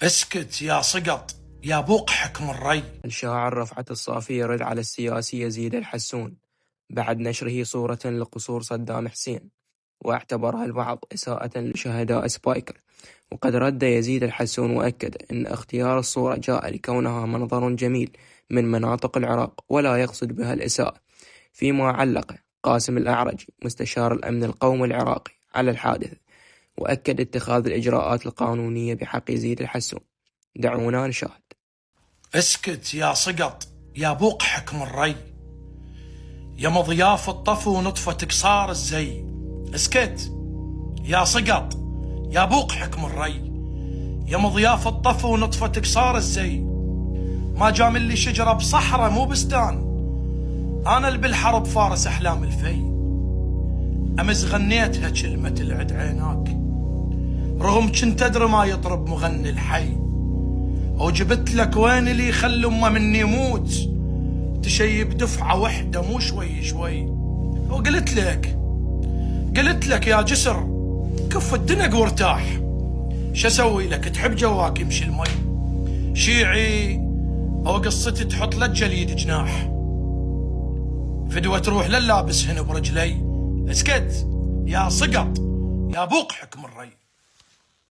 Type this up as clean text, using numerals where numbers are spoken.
اسكت يا سقط يا بوق حكم الري. الشاعر رفعت الصافي يرد على السياسي يزيد الحسون بعد نشره صورة لقصور صدام حسين، واعتبرها البعض إساءة لشهداء سبايكر. وقد رد يزيد الحسون وأكد أن اختيار الصورة جاء لكونها منظر جميل من مناطق العراق ولا يقصد بها الإساءة. فيما علق قاسم الأعرجي مستشار الأمن القومي العراقي على الحادث، وأكد اتخاذ الإجراءات القانونية بحق يزيد الحسون. دعونا نشاهد. اسكت يا سقط يا بوق حكم الري، يا مضياف الطفو نطفتك صار الزي. اسكت يا سقط يا بوق حكم الري، يا مضياف الطفو نطفتك صار الزي. ما جامل لي شجرة بصحرة مو بستان، أنا اللي بالحرب فارس أحلام الفي. أمس غنيتها كلمة العد عيناك، رغم كنت أدري ما يطرب مغني الحي. وجبت لك وين اللي يخلي أمه مني يموت، تشيب دفعة وحدة مو شوي شوي. وقلت لك يا جسر كف الدنق وارتاح. شسوي لك تحب جواك يمشي المي، شيعي أو قصتي تحط لك جليد جناح، فدوة تروح للابس هنا برجلي. اسكت يا سقط يا بوق حكم الري.